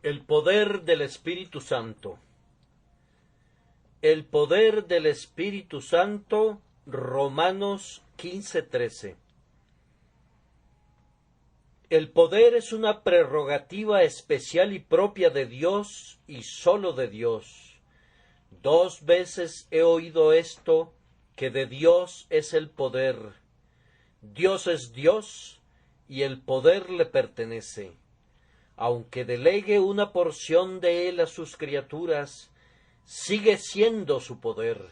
El poder del Espíritu Santo. El poder del Espíritu Santo, Romanos 15:13. El poder es una prerrogativa especial y propia de Dios y sólo de Dios. 2 veces he oído esto, que de Dios es el poder. Dios es Dios y el poder le pertenece. Aunque delegue una porción de él a sus criaturas, sigue siendo su poder.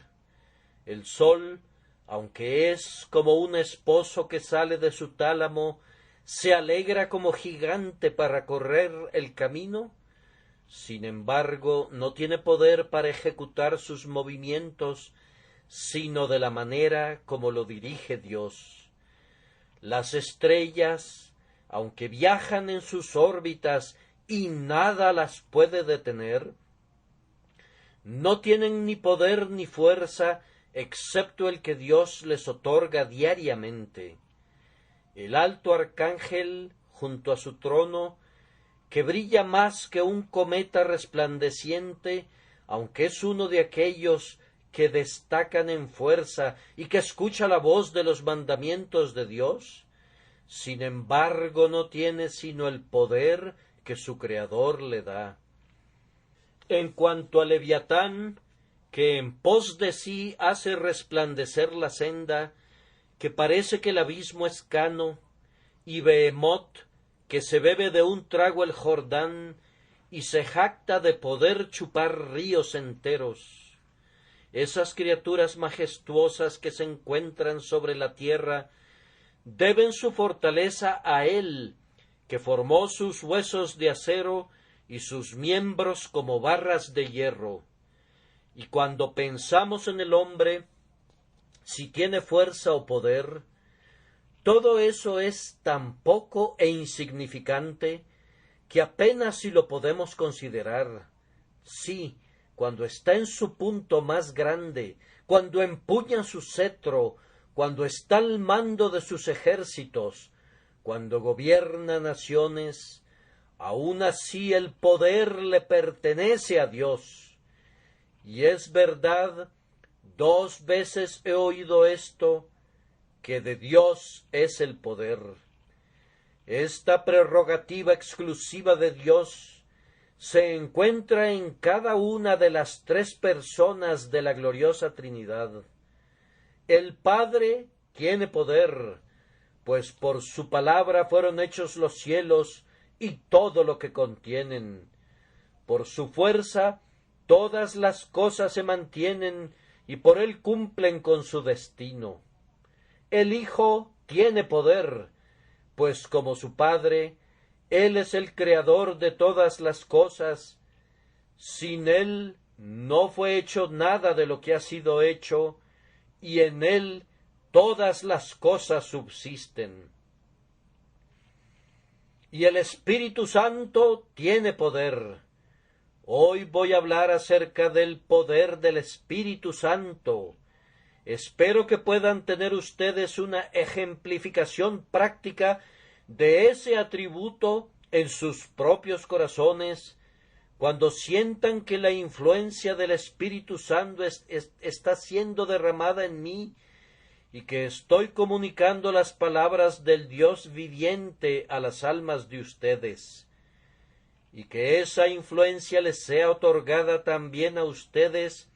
El sol, aunque es como un esposo que sale de su tálamo, se alegra como gigante para correr el camino, sin embargo, no tiene poder para ejecutar sus movimientos, sino de la manera como lo dirige Dios. Las estrellas, aunque viajan en sus órbitas y nada las puede detener, no tienen ni poder ni fuerza excepto el que Dios les otorga diariamente. El alto arcángel, junto a su trono, que brilla más que un cometa resplandeciente, aunque es uno de aquellos que destacan en fuerza y que escucha la voz de los mandamientos de Dios, sin embargo no tiene sino el poder que su Creador le da. En cuanto a Leviatán, que en pos de sí hace resplandecer la senda, que parece que el abismo es cano, y Behemoth, que se bebe de un trago el Jordán, y se jacta de poder chupar ríos enteros. Esas criaturas majestuosas que se encuentran sobre la tierra deben su fortaleza a Él, que formó sus huesos de acero y sus miembros como barras de hierro. Y cuando pensamos en el hombre, si tiene fuerza o poder, todo eso es tan poco e insignificante que apenas si lo podemos considerar. Sí, cuando está en su punto más grande, cuando empuña su cetro, cuando está al mando de sus ejércitos, cuando gobierna naciones, aun así el poder le pertenece a Dios. Y es verdad, 2 veces he oído esto, que de Dios es el poder. Esta prerrogativa exclusiva de Dios se encuentra en cada una de las 3 personas de la gloriosa Trinidad. El Padre tiene poder, pues por su palabra fueron hechos los cielos y todo lo que contienen. Por su fuerza todas las cosas se mantienen y por él cumplen con su destino. El Hijo tiene poder, pues como su Padre, Él es el creador de todas las cosas. Sin Él no fue hecho nada de lo que ha sido hecho, y en Él todas las cosas subsisten. Y el Espíritu Santo tiene poder. Hoy voy a hablar acerca del poder del Espíritu Santo. Espero que puedan tener ustedes una ejemplificación práctica de ese atributo en sus propios corazones, cuando sientan que la influencia del Espíritu Santo está siendo derramada en mí y que estoy comunicando las palabras del Dios viviente a las almas de ustedes, y que esa influencia les sea otorgada también a ustedes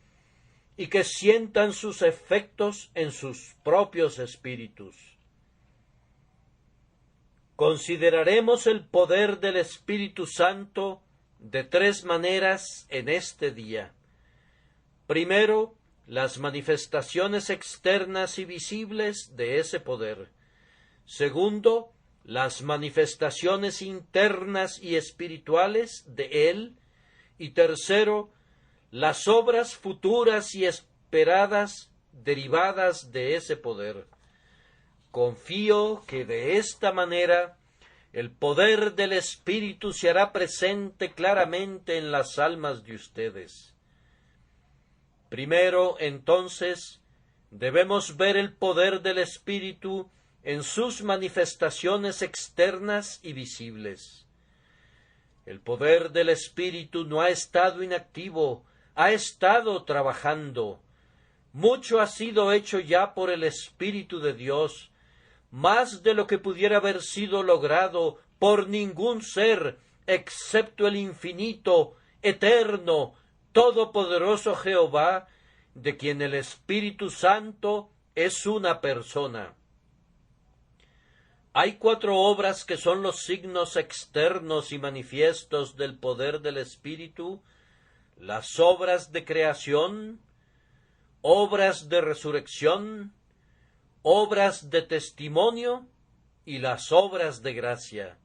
y que sientan sus efectos en sus propios espíritus. Consideraremos el poder del Espíritu Santo de 3 maneras en este día. Primero, las manifestaciones externas y visibles de ese poder. Segundo, las manifestaciones internas y espirituales de él. Y tercero, las obras futuras y esperadas derivadas de ese poder. Confío que de esta manera el poder del Espíritu se hará presente claramente en las almas de ustedes. Primero, entonces, debemos ver el poder del Espíritu en sus manifestaciones externas y visibles. El poder del Espíritu no ha estado inactivo, ha estado trabajando. Mucho ha sido hecho ya por el Espíritu de Dios, más de lo que pudiera haber sido logrado por ningún ser, excepto el infinito, eterno, todopoderoso Jehová, de quien el Espíritu Santo es una persona. Hay 4 obras que son los signos externos y manifiestos del poder del Espíritu: las obras de creación, obras de resurrección, obras de testimonio y las obras de gracia.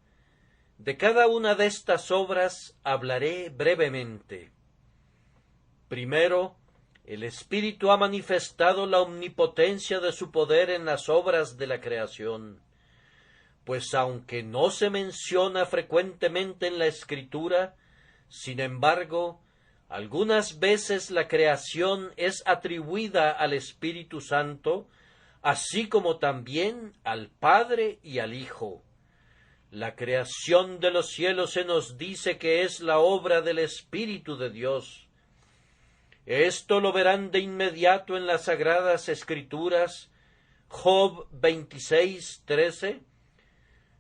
De cada una de estas obras hablaré brevemente. Primero, el Espíritu ha manifestado la omnipotencia de su poder en las obras de la creación, pues aunque no se menciona frecuentemente en la Escritura, sin embargo, algunas veces la creación es atribuida al Espíritu Santo, así como también al Padre y al Hijo. La creación de los cielos se nos dice que es la obra del Espíritu de Dios. Esto lo verán de inmediato en las Sagradas Escrituras. Job 26:13.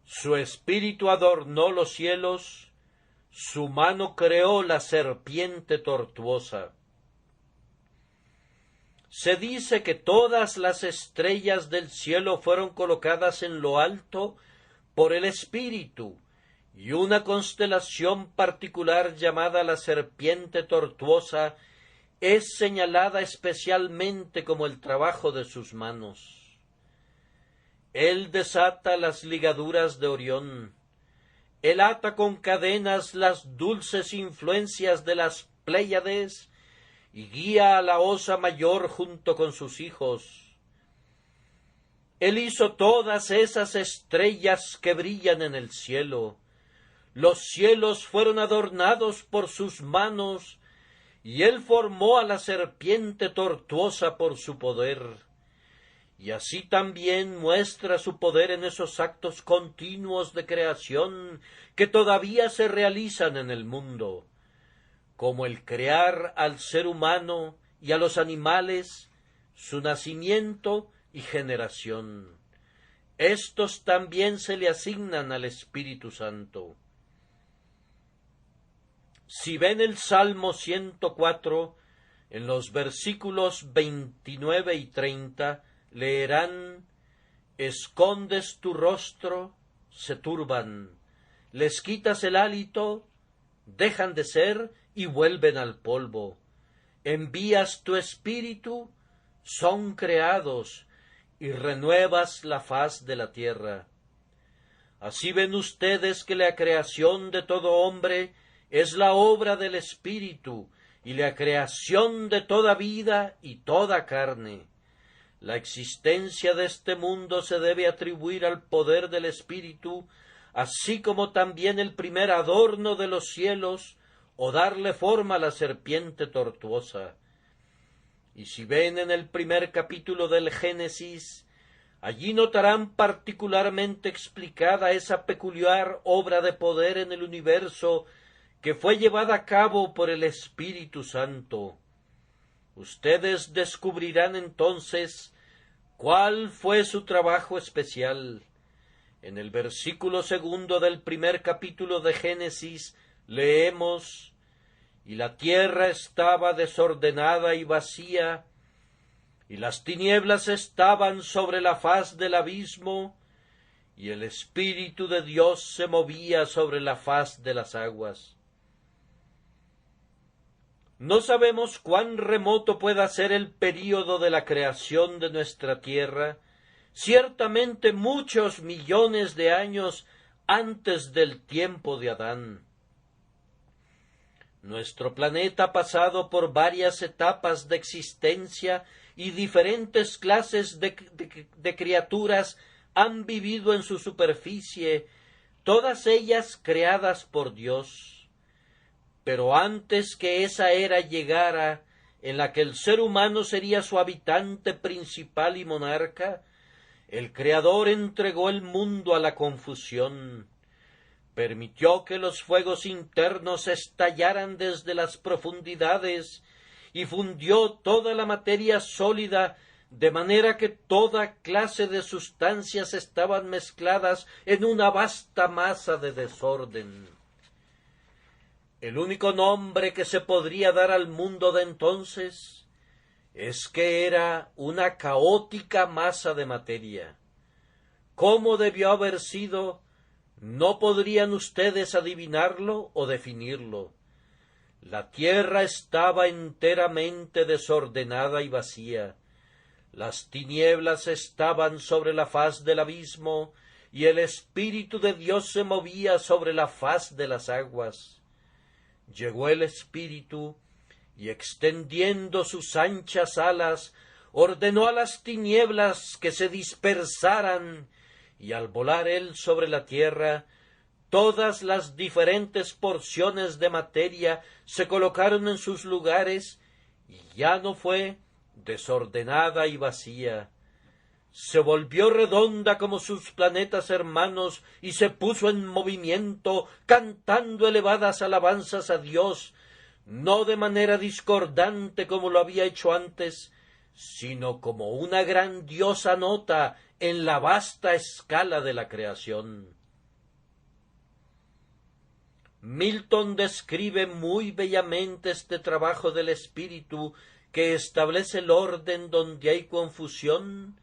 Su espíritu adornó los cielos, su mano creó la serpiente tortuosa. Se dice que todas las estrellas del cielo fueron colocadas en lo alto por el Espíritu, y una constelación particular llamada la serpiente tortuosa es señalada especialmente como el trabajo de sus manos. Él desata las ligaduras de Orión, él ata con cadenas las dulces influencias de las Pléyades y guía a la Osa Mayor junto con sus hijos. Él hizo todas esas estrellas que brillan en el cielo. Los cielos fueron adornados por sus manos, y él formó a la serpiente tortuosa por su poder. Y así también muestra su poder en esos actos continuos de creación que todavía se realizan en el mundo, como el crear al ser humano y a los animales, su nacimiento y generación. Estos también se le asignan al Espíritu Santo. Si ven el Salmo 104, en los versículos 29 y 30, leerán: escondes tu rostro, se turban, les quitas el hálito, dejan de ser y vuelven al polvo. Envías tu espíritu, son creados, y renuevas la faz de la tierra. Así ven ustedes que la creación de todo hombre es la obra del Espíritu, y la creación de toda vida y toda carne. La existencia de este mundo se debe atribuir al poder del Espíritu, así como también el primer adorno de los cielos, o darle forma a la serpiente tortuosa. Y si ven en el primer capítulo del Génesis, allí notarán particularmente explicada esa peculiar obra de poder en el universo que fue llevada a cabo por el Espíritu Santo. Ustedes descubrirán entonces cuál fue su trabajo especial. En el versículo 2 del primer capítulo de Génesis leemos: y la tierra estaba desordenada y vacía, y las tinieblas estaban sobre la faz del abismo, y el Espíritu de Dios se movía sobre la faz de las aguas. No sabemos cuán remoto pueda ser el período de la creación de nuestra tierra, ciertamente muchos millones de años antes del tiempo de Adán. Nuestro planeta ha pasado por varias etapas de existencia y diferentes clases de criaturas han vivido en su superficie, todas ellas creadas por Dios. Pero antes que esa era llegara, en la que el ser humano sería su habitante principal y monarca, el Creador entregó el mundo a la confusión. permitió que los fuegos internos estallaran desde las profundidades y fundió toda la materia sólida, de manera que toda clase de sustancias estaban mezcladas en una vasta masa de desorden. El único nombre que se podría dar al mundo de entonces es que era una caótica masa de materia. ¿Cómo debió haber sido? No podrían ustedes adivinarlo o definirlo. La tierra estaba enteramente desordenada y vacía. Las tinieblas estaban sobre la faz del abismo, y el Espíritu de Dios se movía sobre la faz de las aguas. Llegó el Espíritu, y extendiendo sus anchas alas, ordenó a las tinieblas que se dispersaran, y al volar él sobre la tierra, todas las diferentes porciones de materia se colocaron en sus lugares, y ya no fue desordenada y vacía. Se volvió redonda como sus planetas hermanos y se puso en movimiento, cantando elevadas alabanzas a Dios, no de manera discordante como lo había hecho antes, sino como una grandiosa nota en la vasta escala de la creación. Milton describe muy bellamente este trabajo del Espíritu que establece el orden donde hay confusión,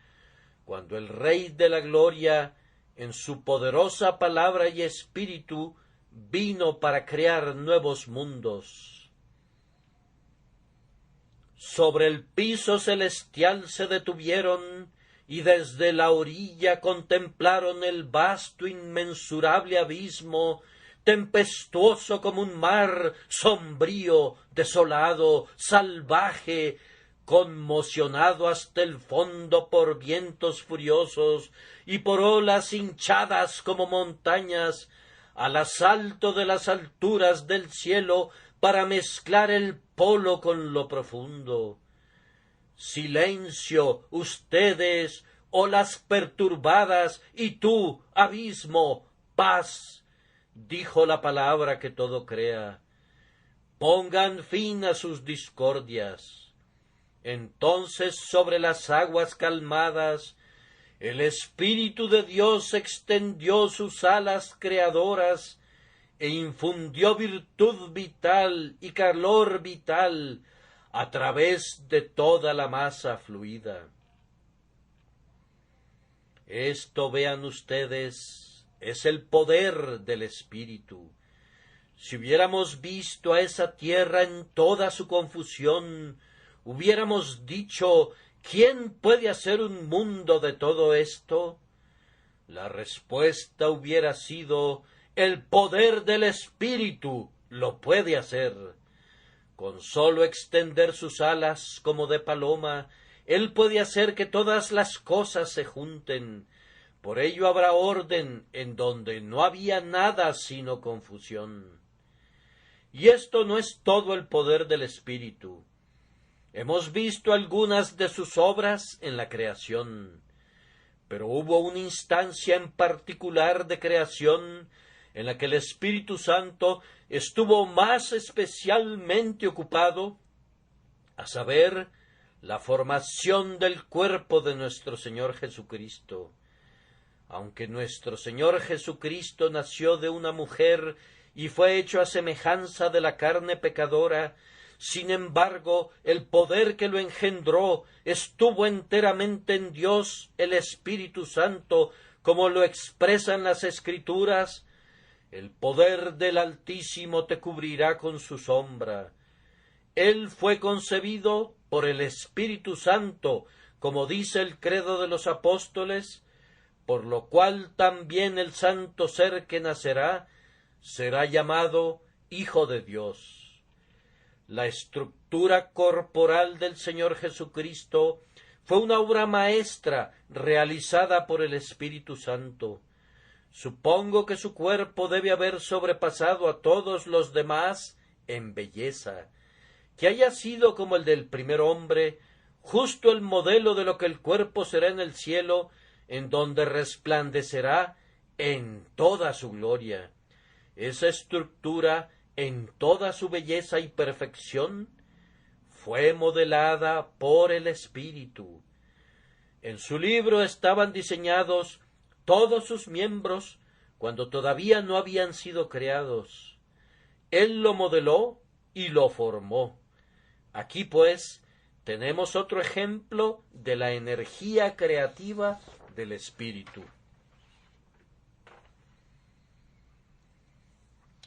cuando el Rey de la Gloria, en su poderosa palabra y espíritu, vino para crear nuevos mundos. Sobre el piso celestial se detuvieron y desde la orilla contemplaron el vasto inmensurable abismo, tempestuoso como un mar, sombrío, desolado, salvaje, conmocionado hasta el fondo por vientos furiosos y por olas hinchadas como montañas, al asalto de las alturas del cielo para mezclar el polo con lo profundo. Silencio, ustedes, olas perturbadas, y tú, abismo, paz, dijo la palabra que todo crea. Pongan fin a sus discordias. Entonces sobre las aguas calmadas el Espíritu de Dios extendió sus alas creadoras e infundió virtud vital y calor vital a través de toda la masa fluida. Esto, vean ustedes, es el poder del Espíritu. Si hubiéramos visto a esa tierra en toda su confusión, hubiéramos dicho, ¿quién puede hacer un mundo de todo esto? La respuesta hubiera sido, el poder del Espíritu lo puede hacer. Con sólo extender sus alas como de paloma, él puede hacer que todas las cosas se junten. Por ello habrá orden en donde no había nada sino confusión. Y esto no es todo el poder del Espíritu. Hemos visto algunas de sus obras en la creación, pero hubo una instancia en particular de creación en la que el Espíritu Santo estuvo más especialmente ocupado, a saber, la formación del cuerpo de nuestro Señor Jesucristo. Aunque nuestro Señor Jesucristo nació de una mujer y fue hecho a semejanza de la carne pecadora, sin embargo, el poder que lo engendró estuvo enteramente en Dios, el Espíritu Santo, como lo expresan las Escrituras. El poder del Altísimo te cubrirá con su sombra. Él fue concebido por el Espíritu Santo, como dice el credo de los apóstoles, por lo cual también el santo ser que nacerá será llamado Hijo de Dios. La estructura corporal del Señor Jesucristo fue una obra maestra realizada por el Espíritu Santo. Supongo que su cuerpo debe haber sobrepasado a todos los demás en belleza, que haya sido como el del primer hombre, justo el modelo de lo que el cuerpo será en el cielo, en donde resplandecerá en toda su gloria. esa estructura, en toda su belleza y perfección, fue modelada por el Espíritu. En su libro estaban diseñados todos sus miembros cuando todavía no habían sido creados. Él lo modeló y lo formó. Aquí, pues, tenemos otro ejemplo de la energía creativa del Espíritu.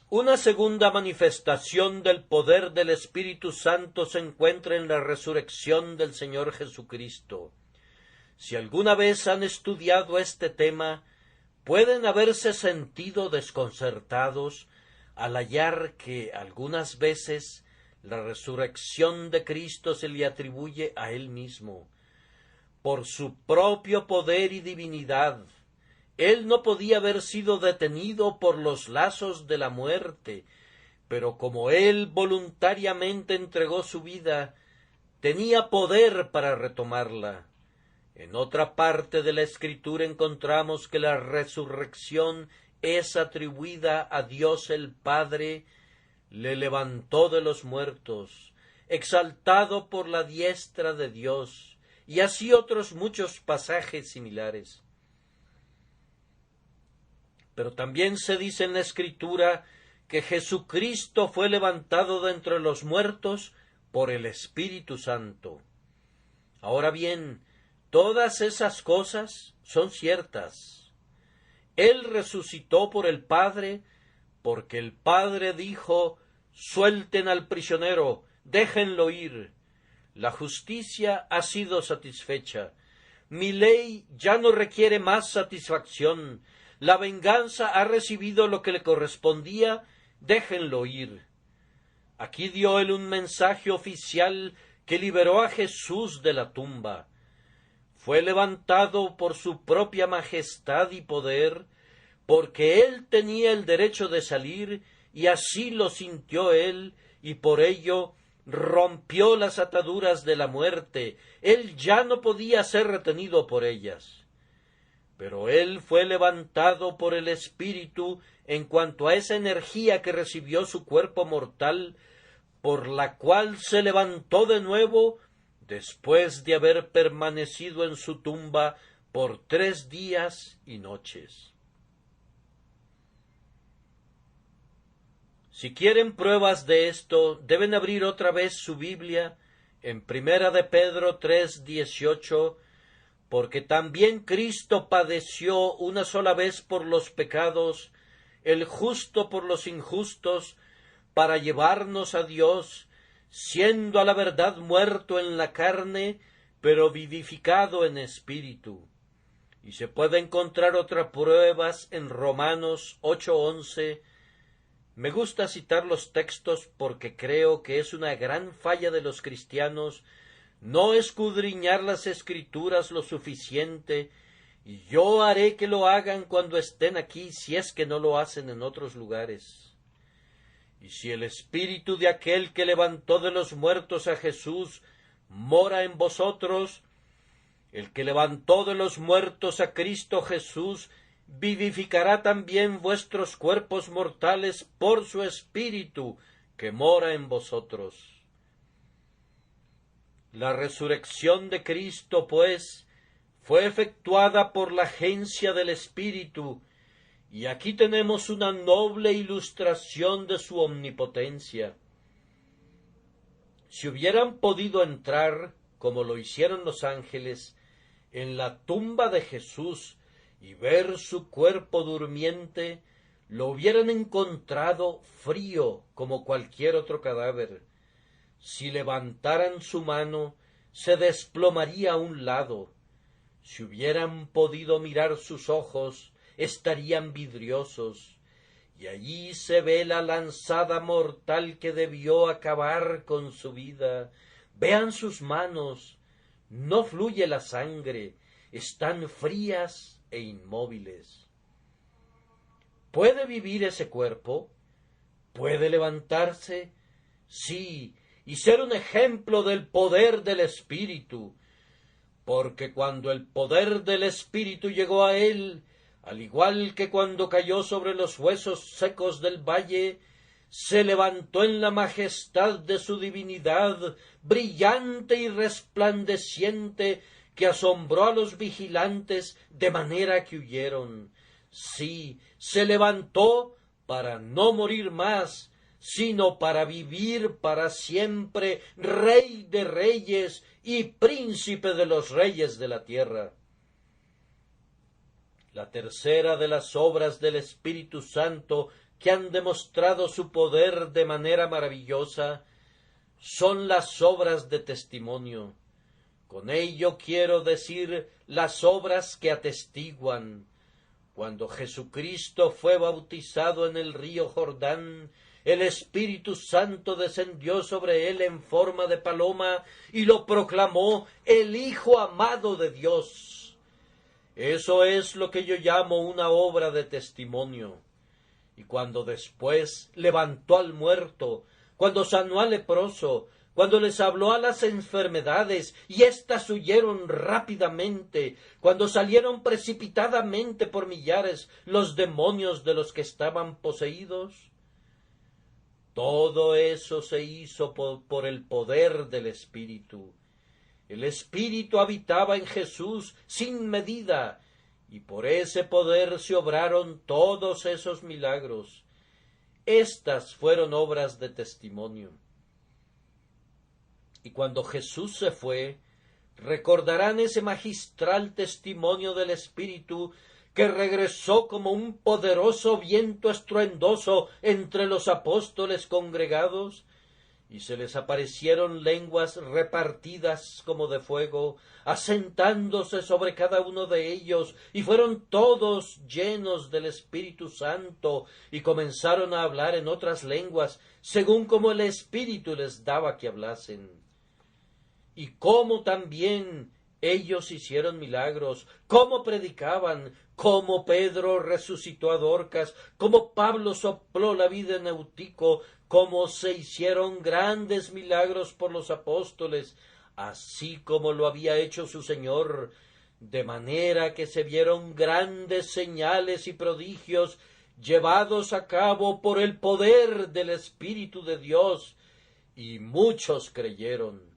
Una segunda manifestación del poder del Espíritu Santo se encuentra en la resurrección del Señor Jesucristo. Si alguna vez han estudiado este tema, pueden haberse sentido desconcertados al hallar que algunas veces la resurrección de Cristo se le atribuye a Él mismo. Por su propio poder y divinidad, Él no podía haber sido detenido por los lazos de la muerte, pero como Él voluntariamente entregó su vida, tenía poder para retomarla. En otra parte de la Escritura encontramos que la resurrección es atribuida a Dios el Padre, le levantó de los muertos, exaltado por la diestra de Dios, y así otros muchos pasajes similares. Pero también se dice en la Escritura que Jesucristo fue levantado de entre los muertos por el Espíritu Santo. Ahora bien, todas esas cosas son ciertas. Él resucitó por el Padre, porque el Padre dijo: «Suelten al prisionero, déjenlo ir. La justicia ha sido satisfecha. Mi ley ya no requiere más satisfacción. La venganza ha recibido lo que le correspondía, déjenlo ir». Aquí dio él un mensaje oficial que liberó a Jesús de la tumba. Fue levantado por su propia majestad y poder, porque él tenía el derecho de salir, y así lo sintió él, y por ello rompió las ataduras de la muerte. Él ya no podía ser retenido por ellas. Pero él fue levantado por el Espíritu en cuanto a esa energía que recibió su cuerpo mortal, por la cual se levantó de nuevo después de haber permanecido en su tumba por 3 días y noches. Si quieren pruebas de esto, deben abrir otra vez su Biblia en Primera de Pedro 3:18, porque también Cristo padeció una sola vez por los pecados, el justo por los injustos, para llevarnos a Dios, siendo a la verdad muerto en la carne, pero vivificado en espíritu. Y se puede encontrar otras pruebas en Romanos 8:11. Me gusta citar los textos porque creo que es una gran falla de los cristianos no escudriñar las Escrituras lo suficiente, y yo haré que lo hagan cuando estén aquí, si es que no lo hacen en otros lugares. Y si el Espíritu de aquel que levantó de los muertos a Jesús mora en vosotros, el que levantó de los muertos a Cristo Jesús vivificará también vuestros cuerpos mortales por su Espíritu que mora en vosotros. La resurrección de Cristo, pues, fue efectuada por la agencia del Espíritu, y aquí tenemos una noble ilustración de su omnipotencia. Si hubieran podido entrar, como lo hicieron los ángeles, en la tumba de Jesús y ver su cuerpo durmiente, lo hubieran encontrado frío como cualquier otro cadáver. Si levantaran su mano, se desplomaría a un lado. Si hubieran podido mirar sus ojos, estarían vidriosos, y allí se ve la lanzada mortal que debió acabar con su vida. Vean sus manos, no fluye la sangre, están frías e inmóviles. ¿Puede vivir ese cuerpo? ¿Puede levantarse? Sí, y ser un ejemplo del poder del Espíritu, porque cuando el poder del Espíritu llegó a él, al igual que cuando cayó sobre los huesos secos del valle, se levantó en la majestad de su divinidad, brillante y resplandeciente, que asombró a los vigilantes de manera que huyeron. Sí, se levantó para no morir más, sino para vivir para siempre, Rey de reyes y Príncipe de los reyes de la tierra. La tercera de las obras del Espíritu Santo que han demostrado su poder de manera maravillosa son las obras de testimonio. Con ello quiero decir las obras que atestiguan. Cuando Jesucristo fue bautizado en el río Jordán, el Espíritu Santo descendió sobre él en forma de paloma y lo proclamó el Hijo amado de Dios. Eso es lo que yo llamo una obra de testimonio. Y cuando después levantó al muerto, cuando sanó al leproso, cuando les habló a las enfermedades y éstas huyeron rápidamente, cuando salieron precipitadamente por millares los demonios de los que estaban poseídos, todo eso se hizo por el poder del Espíritu. El Espíritu habitaba en Jesús sin medida, y por ese poder se obraron todos esos milagros. Estas fueron obras de testimonio. Y cuando Jesús se fue, recordarán ese magistral testimonio del Espíritu que regresó como un poderoso viento estruendoso entre los apóstoles congregados, y se les aparecieron lenguas repartidas como de fuego, asentándose sobre cada uno de ellos, y fueron todos llenos del Espíritu Santo, y comenzaron a hablar en otras lenguas, según como el Espíritu les daba que hablasen. Y cómo también ellos hicieron milagros, cómo predicaban, cómo Pedro resucitó a Dorcas, cómo Pablo sopló la vida en Eutico, cómo se hicieron grandes milagros por los apóstoles, así como lo había hecho su Señor, de manera que se vieron grandes señales y prodigios llevados a cabo por el poder del Espíritu de Dios, y muchos creyeron.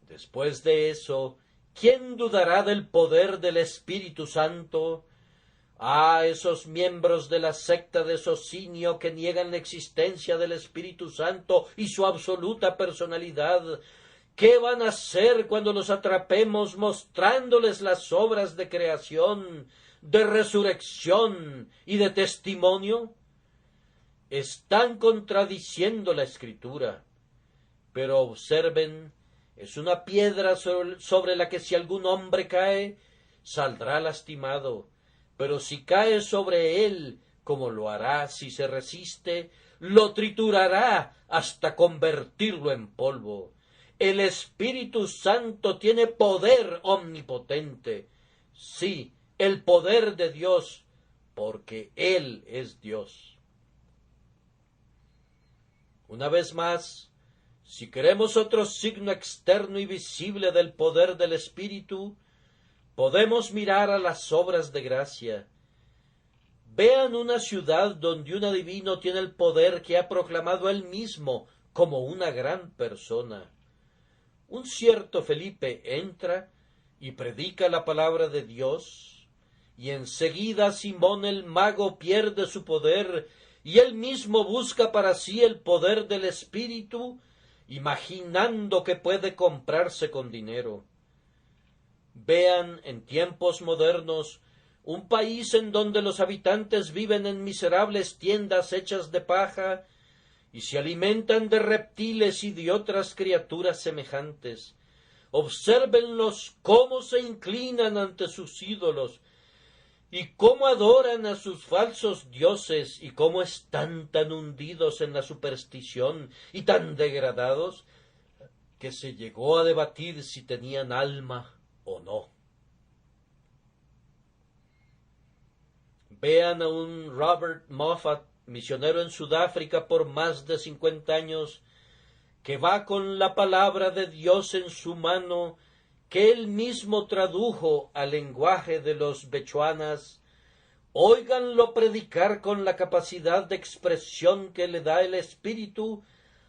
Después de eso, ¿quién dudará del poder del Espíritu Santo? Esos miembros de la secta de Socinio que niegan la existencia del Espíritu Santo y su absoluta personalidad, ¿qué van a hacer cuando los atrapemos mostrándoles las obras de creación, de resurrección y de testimonio? Están contradiciendo la Escritura, pero observen, es una piedra sobre la que si algún hombre cae, saldrá lastimado, pero si cae sobre él, como lo hará si se resiste, lo triturará hasta convertirlo en polvo. El Espíritu Santo tiene poder omnipotente, sí, el poder de Dios, porque Él es Dios. Una vez más, si queremos otro signo externo y visible del poder del Espíritu, podemos mirar a las obras de gracia. Vean una ciudad donde un adivino tiene el poder que ha proclamado él mismo como una gran persona. Un cierto Felipe entra y predica la palabra de Dios, y enseguida Simón el mago pierde su poder, y él mismo busca para sí el poder del Espíritu, imaginando que puede comprarse con dinero. Vean en tiempos modernos un país en donde los habitantes viven en miserables tiendas hechas de paja y se alimentan de reptiles y de otras criaturas semejantes. Obsérvenlos cómo se inclinan ante sus ídolos y cómo adoran a sus falsos dioses y cómo están tan hundidos en la superstición y tan degradados que se llegó a debatir si tenían alma o no. Vean a un Robert Moffat, misionero en Sudáfrica por más de 50 años, que va con la palabra de Dios en su mano que él mismo tradujo al lenguaje de los bechuanas, óiganlo predicar con la capacidad de expresión que le da el Espíritu,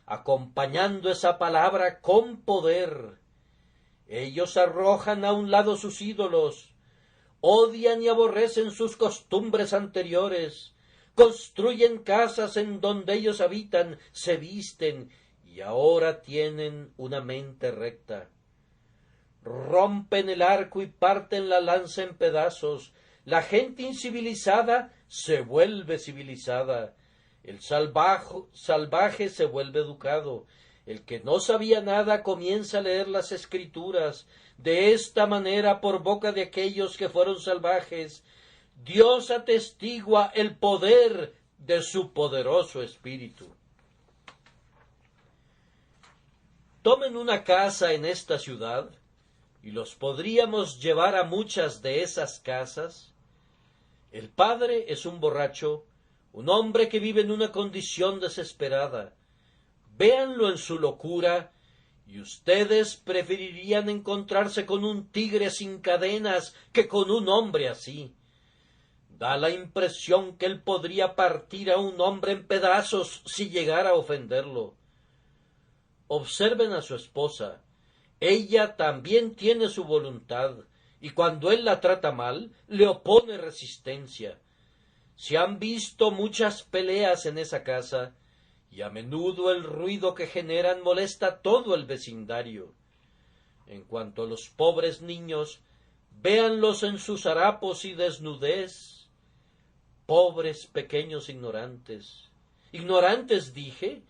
acompañando esa palabra con poder. Ellos arrojan a un lado sus ídolos, odian y aborrecen sus costumbres anteriores, construyen casas en donde ellos habitan, se visten y ahora tienen una mente recta. Rompen el arco y parten la lanza en pedazos. La gente incivilizada se vuelve civilizada. El salvaje se vuelve educado. El que no sabía nada comienza a leer las Escrituras. De esta manera, por boca de aquellos que fueron salvajes, Dios atestigua el poder de su poderoso Espíritu. Tomen una casa en esta ciudad, y los podríamos llevar a muchas de esas casas. El padre es un borracho, un hombre que vive en una condición desesperada. Véanlo en su locura, y ustedes preferirían encontrarse con un tigre sin cadenas que con un hombre así. Da la impresión que él podría partir a un hombre en pedazos si llegara a ofenderlo. Observen a su esposa. Ella también tiene su voluntad, y cuando él la trata mal, le opone resistencia. Se han visto muchas peleas en esa casa, y a menudo el ruido que generan molesta a todo el vecindario. En cuanto a los pobres niños, véanlos en sus harapos y desnudez. Pobres pequeños ignorantes. Ignorantes, dije,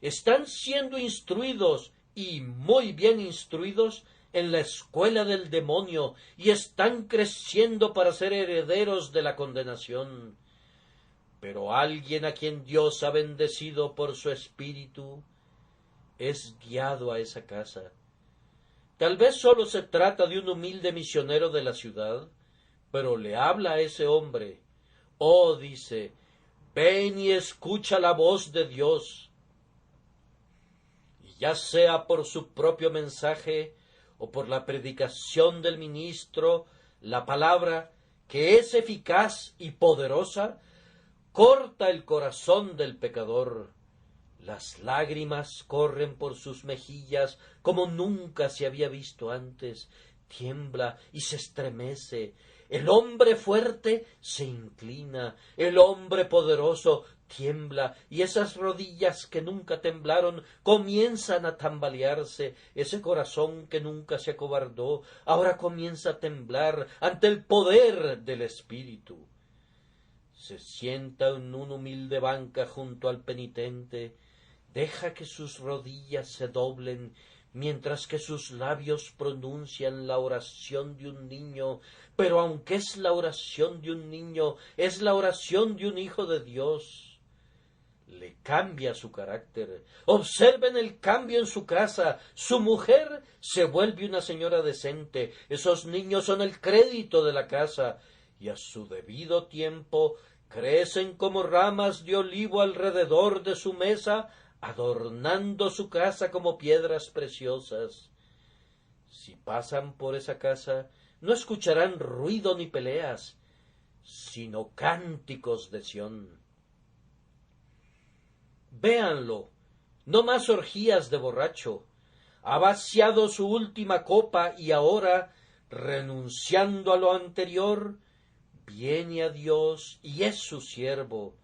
están siendo instruidos, y muy bien instruidos, en la escuela del demonio, y están creciendo para ser herederos de la condenación. Pero alguien a quien Dios ha bendecido por su Espíritu es guiado a esa casa. Tal vez solo se trata de un humilde misionero de la ciudad, pero le habla a ese hombre. Oh, dice, ven y escucha la voz de Dios. Y ya sea por su propio mensaje o por la predicación del ministro, la palabra, que es eficaz y poderosa, corta el corazón del pecador. Las lágrimas corren por sus mejillas como nunca se había visto antes. Tiembla y se estremece. El hombre fuerte se inclina. El hombre poderoso tiembla, y esas rodillas que nunca temblaron comienzan a tambalearse. Ese corazón que nunca se acobardó ahora comienza a temblar ante el poder del Espíritu. Se sienta en una humilde banca junto al penitente, deja que sus rodillas se doblen, mientras que sus labios pronuncian la oración de un niño, pero aunque es la oración de un niño, es la oración de un hijo de Dios. Le cambia su carácter. Observen el cambio en su casa. Su mujer se vuelve una señora decente. Esos niños son el crédito de la casa, y a su debido tiempo crecen como ramas de olivo alrededor de su mesa, adornando su casa como piedras preciosas. Si pasan por esa casa, no escucharán ruido ni peleas, sino cánticos de Sión. Véanlo, no más orgías de borracho. Ha vaciado su última copa y ahora, renunciando a lo anterior, viene a Dios y es su siervo.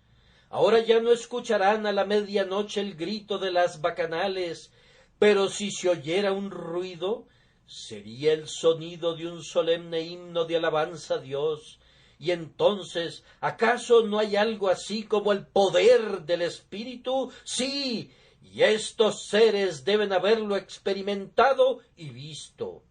Ahora ya no escucharán a la medianoche el grito de las bacanales, pero si se oyera un ruido, sería el sonido de un solemne himno de alabanza a Dios. Y entonces, ¿acaso no hay algo así como el poder del Espíritu? Sí, y estos seres deben haberlo experimentado y visto.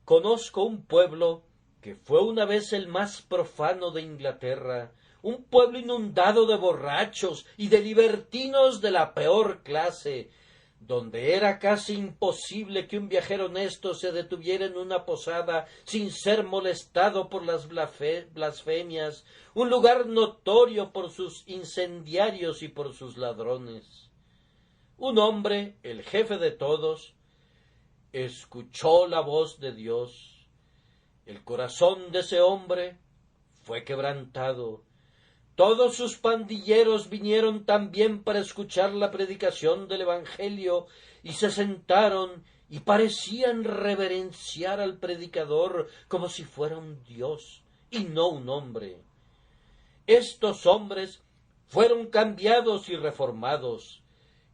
Conozco un pueblo que fue una vez el más profano de Inglaterra, un pueblo inundado de borrachos y de libertinos de la peor clase, donde era casi imposible que un viajero honesto se detuviera en una posada sin ser molestado por las blasfemias, un lugar notorio por sus incendiarios y por sus ladrones. Un hombre, el jefe de todos, escuchó la voz de Dios. El corazón de ese hombre fue quebrantado. Todos sus pandilleros vinieron también para escuchar la predicación del Evangelio y se sentaron y parecían reverenciar al predicador como si fuera un dios y no un hombre. Estos hombres fueron cambiados y reformados,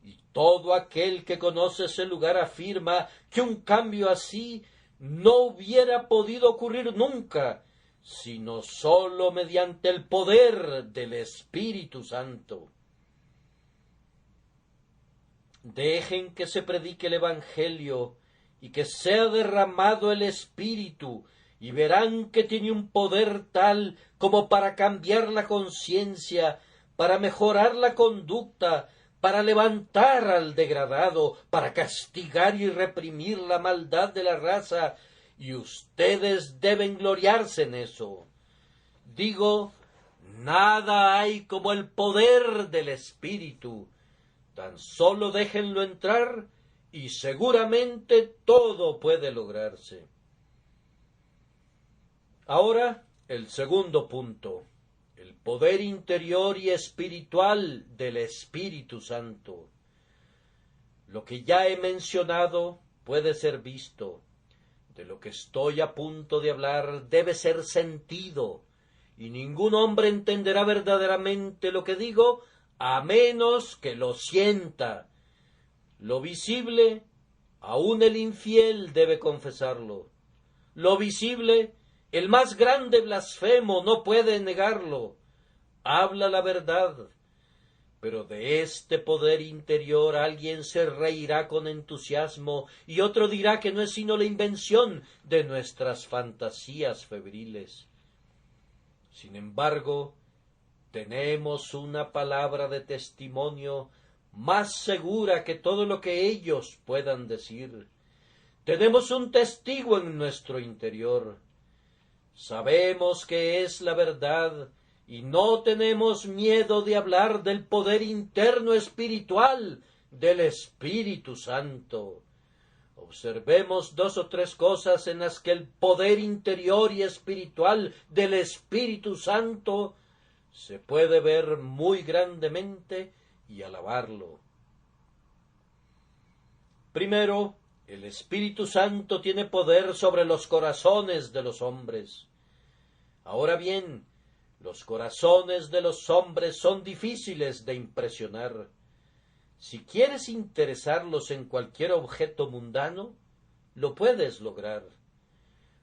y todo aquel que conoce ese lugar afirma que un cambio así no hubiera podido ocurrir nunca, sino sólo mediante el poder del Espíritu Santo. Dejen que se predique el Evangelio y que sea derramado el Espíritu, y verán que tiene un poder tal como para cambiar la conciencia, para mejorar la conducta, para levantar al degradado, para castigar y reprimir la maldad de la raza, y ustedes deben gloriarse en eso. Digo, nada hay como el poder del Espíritu. Tan solo déjenlo entrar y seguramente todo puede lograrse. Ahora, el segundo punto, el poder interior y espiritual del Espíritu Santo. Lo que ya he mencionado puede ser visto. De lo que estoy a punto de hablar debe ser sentido, y ningún hombre entenderá verdaderamente lo que digo a menos que lo sienta. Lo visible, aun el infiel debe confesarlo. Lo visible, el más grande blasfemo no puede negarlo. Habla la verdad, pero de este poder interior alguien se reirá con entusiasmo y otro dirá que no es sino la invención de nuestras fantasías febriles. Sin embargo, tenemos una palabra de testimonio más segura que todo lo que ellos puedan decir. Tenemos un testigo en nuestro interior. Sabemos que es la verdad y no tenemos miedo de hablar del poder interno espiritual del Espíritu Santo. Observemos 2 o 3 cosas en las que el poder interior y espiritual del Espíritu Santo se puede ver muy grandemente y alabarlo. Primero, el Espíritu Santo tiene poder sobre los corazones de los hombres. Ahora bien, los corazones de los hombres son difíciles de impresionar. Si quieres interesarlos en cualquier objeto mundano, lo puedes lograr.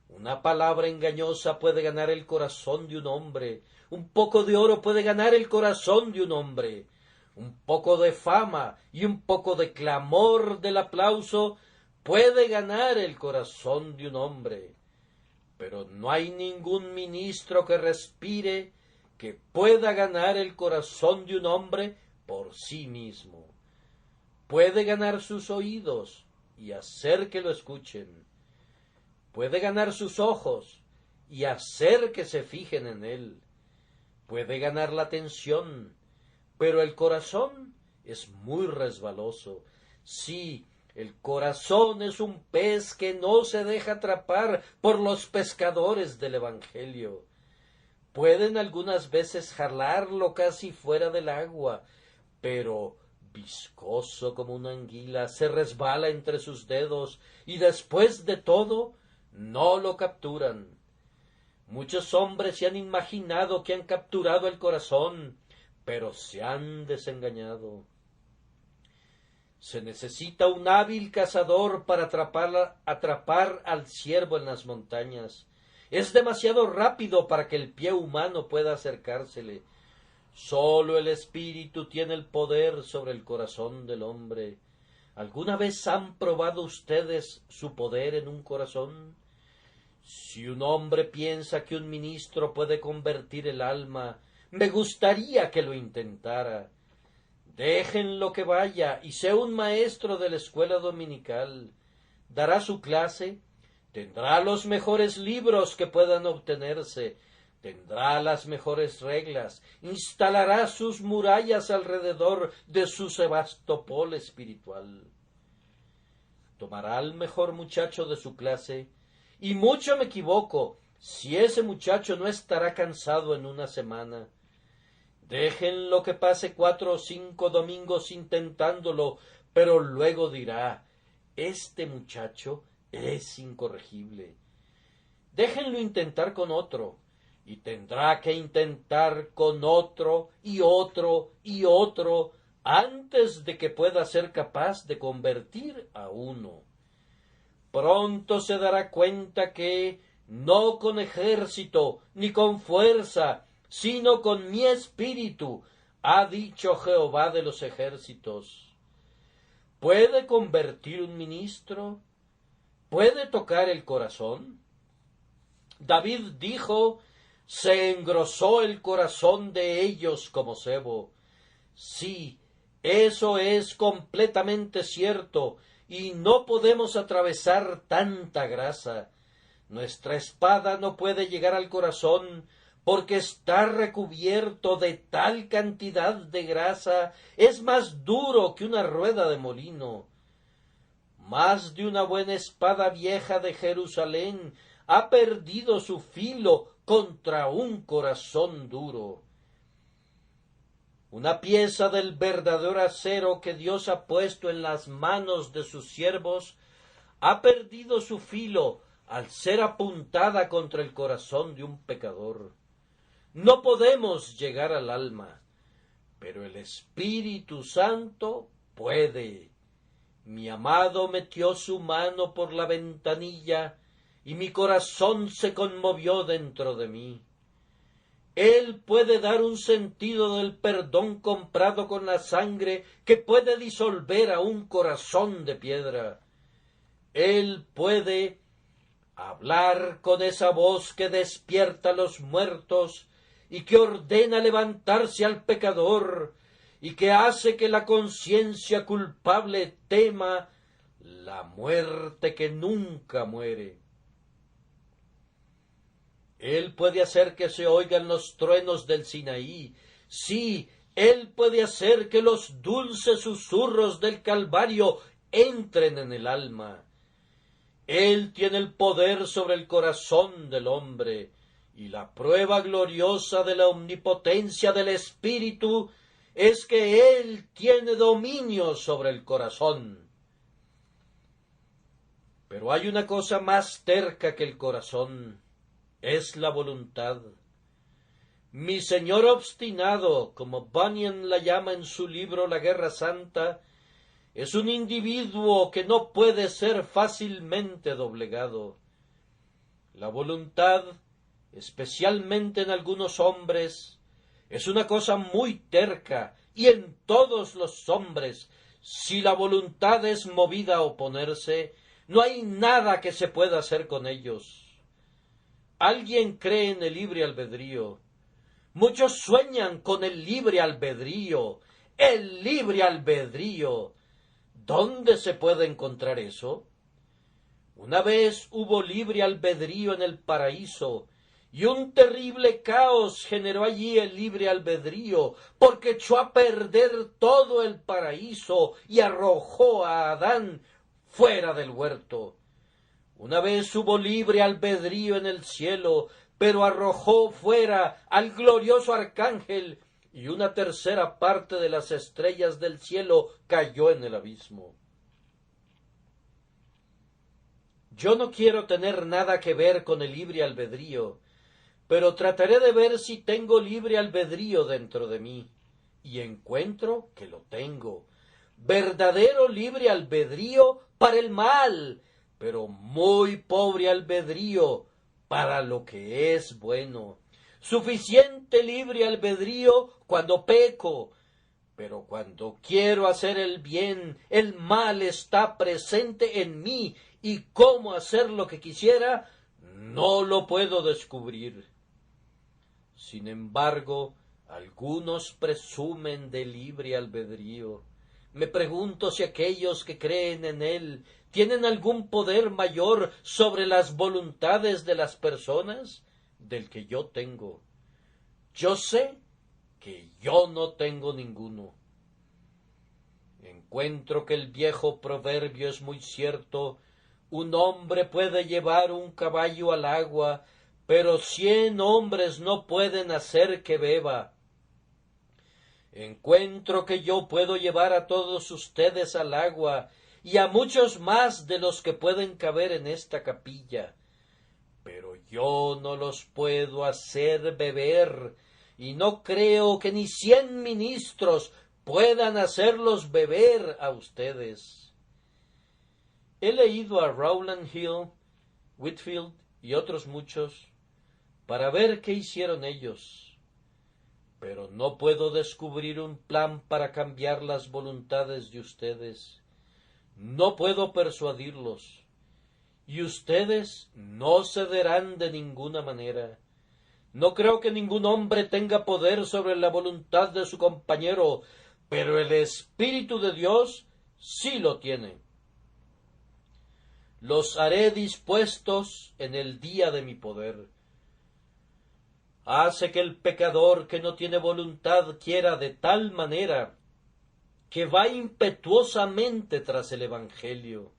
Una palabra engañosa puede ganar el corazón de un hombre, un poco de oro puede ganar el corazón de un hombre, un poco de fama y un poco de clamor del aplauso puede ganar el corazón de un hombre, pero no hay ningún ministro que respire que pueda ganar el corazón de un hombre por sí mismo. Puede ganar sus oídos y hacer que lo escuchen. Puede ganar sus ojos y hacer que se fijen en él. Puede ganar la atención, pero el corazón es muy resbaloso. Sí, el corazón es un pez que no se deja atrapar por los pescadores del Evangelio. Pueden algunas veces jalarlo casi fuera del agua, pero viscoso como una anguila se resbala entre sus dedos y después de todo no lo capturan. Muchos hombres se han imaginado que han capturado el corazón, pero se han desengañado. Se necesita un hábil cazador para atrapar al ciervo en las montañas. Es demasiado rápido para que el pie humano pueda acercársele. Sólo el Espíritu tiene el poder sobre el corazón del hombre. ¿Alguna vez han probado ustedes su poder en un corazón? Si un hombre piensa que un ministro puede convertir el alma, me gustaría que lo intentara. Déjenlo que vaya y sea un maestro de la escuela dominical. Dará su clase, tendrá los mejores libros que puedan obtenerse, tendrá las mejores reglas, instalará sus murallas alrededor de su Sebastopol espiritual. tomará al mejor muchacho de su clase, y mucho me equivoco si ese muchacho no estará cansado en una semana. Déjenlo que pase 4 o 5 domingos intentándolo, pero luego dirá, este muchacho es incorregible. Déjenlo intentar con otro, y tendrá que intentar con otro y otro y otro antes de que pueda ser capaz de convertir a uno. Pronto se dará cuenta que no con ejército ni con fuerza, sino con mi espíritu, ha dicho Jehová de los ejércitos. ¿Puede convertir un ministro? ¿Puede tocar el corazón? David dijo, se engrosó el corazón de ellos como sebo. Sí, eso es completamente cierto, y no podemos atravesar tanta grasa. Nuestra espada no puede llegar al corazón, porque está recubierto de tal cantidad de grasa, es más duro que una rueda de molino. Más de una buena espada vieja de Jerusalén ha perdido su filo contra un corazón duro. Una pieza del verdadero acero que Dios ha puesto en las manos de sus siervos ha perdido su filo al ser apuntada contra el corazón de un pecador. No podemos llegar al alma, pero el Espíritu Santo puede. Mi amado metió su mano por la ventanilla y mi corazón se conmovió dentro de mí. Él puede dar un sentido del perdón comprado con la sangre que puede disolver a un corazón de piedra. Él puede hablar con esa voz que despierta a los muertos y que ordena levantarse al pecador y que hace que la conciencia culpable tema la muerte que nunca muere. Él puede hacer que se oigan los truenos del Sinaí. Sí, Él puede hacer que los dulces susurros del Calvario entren en el alma. Él tiene el poder sobre el corazón del hombre, y la prueba gloriosa de la omnipotencia del Espíritu es que Él tiene dominio sobre el corazón. Pero hay una cosa más terca que el corazón, es la voluntad. Mi señor obstinado, como Bunyan la llama en su libro La Guerra Santa, es un individuo que no puede ser fácilmente doblegado. La voluntad, especialmente en algunos hombres, es una cosa muy terca, y en todos los hombres, si la voluntad es movida a oponerse, no hay nada que se pueda hacer con ellos. Alguien cree en el libre albedrío. Muchos sueñan con el libre albedrío. El libre albedrío. ¿Dónde se puede encontrar eso? Una vez hubo libre albedrío en el paraíso, y un terrible caos generó allí el libre albedrío, porque echó a perder todo el paraíso y arrojó a Adán fuera del huerto. Una vez hubo libre albedrío en el cielo, pero arrojó fuera al glorioso arcángel, y una tercera parte de las estrellas del cielo cayó en el abismo. Yo no quiero tener nada que ver con el libre albedrío, pero trataré de ver si tengo libre albedrío dentro de mí, y encuentro que lo tengo. Verdadero libre albedrío para el mal, pero muy pobre albedrío para lo que es bueno. Suficiente libre albedrío cuando peco, pero cuando quiero hacer el bien, el mal está presente en mí, y cómo hacer lo que quisiera, no lo puedo descubrir. Sin embargo, algunos presumen de libre albedrío. Me pregunto si aquellos que creen en él tienen algún poder mayor sobre las voluntades de las personas del que yo tengo. Yo sé que yo no tengo ninguno. Encuentro que el viejo proverbio es muy cierto: un hombre puede llevar un caballo al agua, pero 100 hombres no pueden hacer que beba. Encuentro que yo puedo llevar a todos ustedes al agua, y a muchos más de los que pueden caber en esta capilla, pero yo no los puedo hacer beber, y no creo que ni 100 ministros puedan hacerlos beber a ustedes. He leído a Rowland Hill, Whitefield y otros muchos para ver qué hicieron ellos, pero no puedo descubrir un plan para cambiar las voluntades de ustedes. No puedo persuadirlos, y ustedes no cederán de ninguna manera. No creo que ningún hombre tenga poder sobre la voluntad de su compañero, pero el Espíritu de Dios sí lo tiene. Los haré dispuestos en el día de mi poder. Hace que el pecador que no tiene voluntad quiera de tal manera que va impetuosamente tras el Evangelio.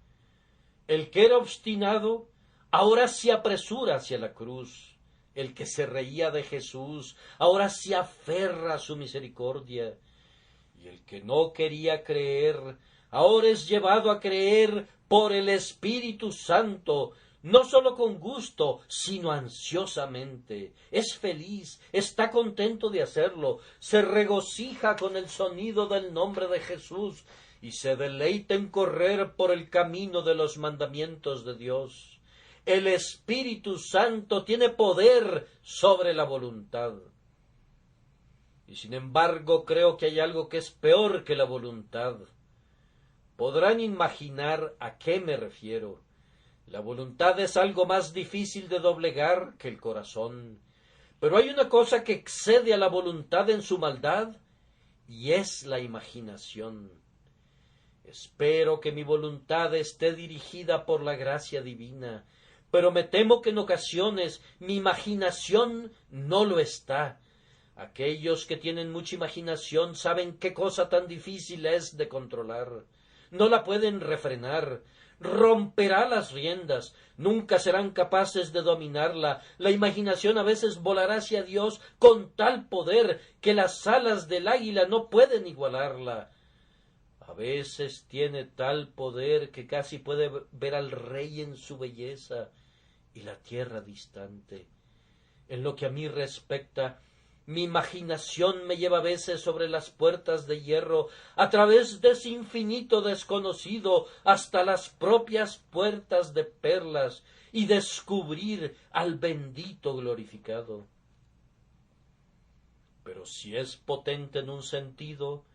El que era obstinado ahora se apresura hacia la cruz. El que se reía de Jesús ahora se aferra a su misericordia. Y el que no quería creer ahora es llevado a creer por el Espíritu Santo, no sólo con gusto, sino ansiosamente. Es feliz, está contento de hacerlo, se regocija con el sonido del nombre de Jesús y se deleita en correr por el camino de los mandamientos de Dios. El Espíritu Santo tiene poder sobre la voluntad. Y sin embargo creo que hay algo que es peor que la voluntad. Podrán imaginar a qué me refiero. La voluntad es algo más difícil de doblegar que el corazón. Pero hay una cosa que excede a la voluntad en su maldad, y es la imaginación. Espero que mi voluntad esté dirigida por la gracia divina, pero me temo que en ocasiones mi imaginación no lo está. Aquellos que tienen mucha imaginación saben qué cosa tan difícil es de controlar. No la pueden refrenar, romperá las riendas, nunca serán capaces de dominarla. La imaginación a veces volará hacia Dios con tal poder que las alas del águila no pueden igualarla. A veces tiene tal poder que casi puede ver al rey en su belleza y la tierra distante. En lo que a mí respecta, mi imaginación me lleva a veces sobre las puertas de hierro, a través de ese infinito desconocido, hasta las propias puertas de perlas, y descubrir al bendito glorificado. Pero si es potente en un sentido,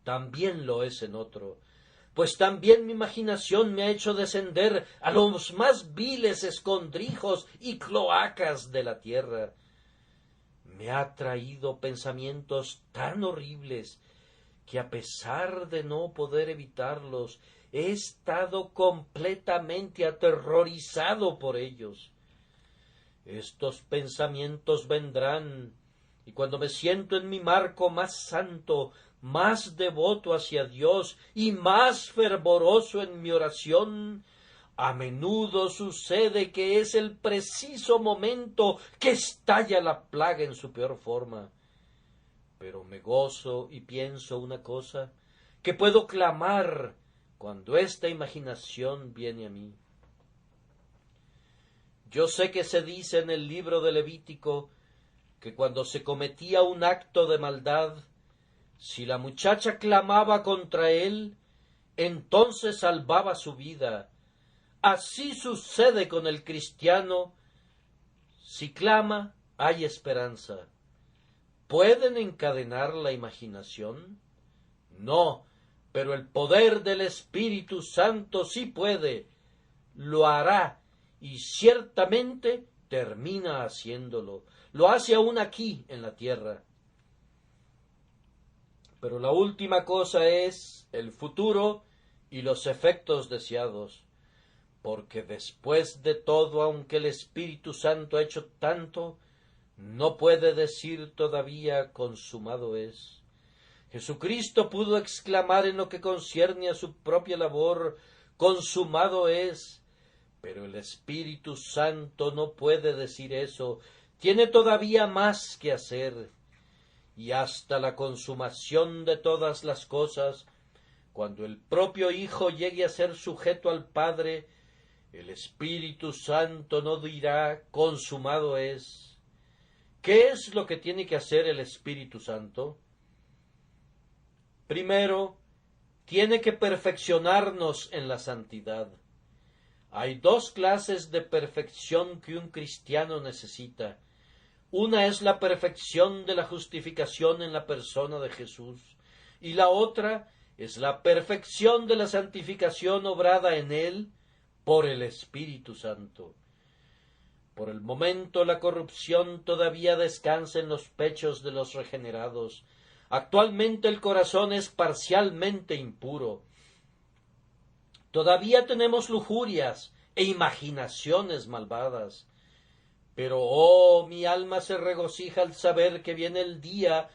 también lo es en otro, pues también mi imaginación me ha hecho descender a los más viles escondrijos y cloacas de la tierra. Me ha traído pensamientos tan horribles que, a pesar de no poder evitarlos, he estado completamente aterrorizado por ellos. Estos pensamientos vendrán, y cuando me siento en mi marco más santo, más devoto hacia Dios y más fervoroso en mi oración, a menudo sucede que es el preciso momento que estalla la plaga en su peor forma. Pero me gozo y pienso una cosa, que puedo clamar cuando esta imaginación viene a mí. Yo sé que se dice en el libro de Levítico que cuando se cometía un acto de maldad, si la muchacha clamaba contra él, entonces salvaba su vida. Así sucede con el cristiano. Si clama, hay esperanza. ¿Pueden encadenar la imaginación? No, pero el poder del Espíritu Santo sí puede. Lo hará, y ciertamente termina haciéndolo. Lo hace aún aquí en la tierra. Pero la última cosa es el futuro y los efectos deseados. Porque después de todo, aunque el Espíritu Santo ha hecho tanto, no puede decir todavía consumado es. Jesucristo pudo exclamar en lo que concierne a su propia labor, consumado es, pero el Espíritu Santo no puede decir eso, tiene todavía más que hacer, y hasta la consumación de todas las cosas, cuando el propio Hijo llegue a ser sujeto al Padre, el Espíritu Santo no dirá consumado es. ¿Qué es lo que tiene que hacer el Espíritu Santo? Primero, tiene que perfeccionarnos en la santidad. Hay dos clases de perfección que un cristiano necesita. Una es la perfección de la justificación en la persona de Jesús, y la otra es la perfección de la santificación obrada en él por el Espíritu Santo. Por el momento la corrupción todavía descansa en los pechos de los regenerados. Actualmente el corazón es parcialmente impuro. Todavía tenemos lujurias e imaginaciones malvadas. Pero, oh, mi alma se regocija al saber que viene el día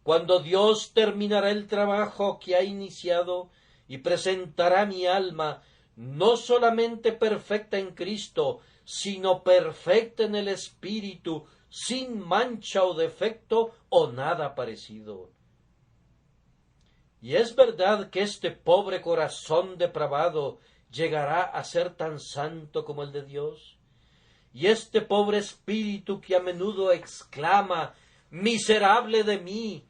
cuando Dios terminará el trabajo que ha iniciado y presentará mi alma no solamente perfecta en Cristo, sino perfecta en el Espíritu, sin mancha o defecto o nada parecido. Y es verdad que este pobre corazón depravado llegará a ser tan santo como el de Dios. Y este pobre espíritu que a menudo exclama, miserable de mí,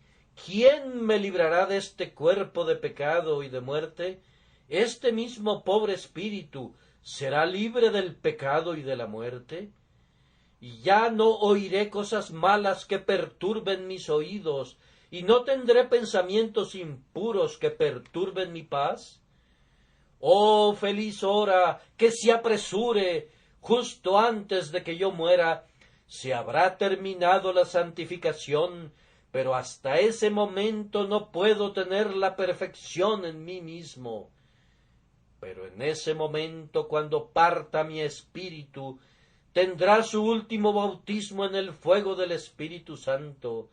¿quién me librará de este cuerpo de pecado y de muerte? Este mismo pobre espíritu será libre del pecado y de la muerte. Y ya no oiré cosas malas que perturben mis oídos, y no tendré pensamientos impuros que perturben mi paz. Oh, feliz hora, que se apresure, justo antes de que yo muera, se habrá terminado la santificación, pero hasta ese momento no puedo tener la perfección en mí mismo. Pero en ese momento, cuando parta mi espíritu, tendrá su último bautismo en el fuego del Espíritu Santo,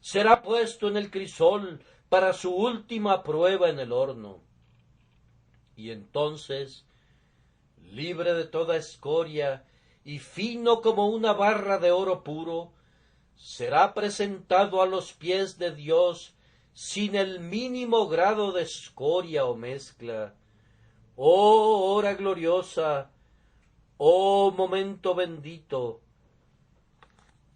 será puesto en el crisol para su última prueba en el horno. Y entonces, libre de toda escoria y fino como una barra de oro puro, será presentado a los pies de Dios sin el mínimo grado de escoria o mezcla. Oh hora gloriosa, oh momento bendito,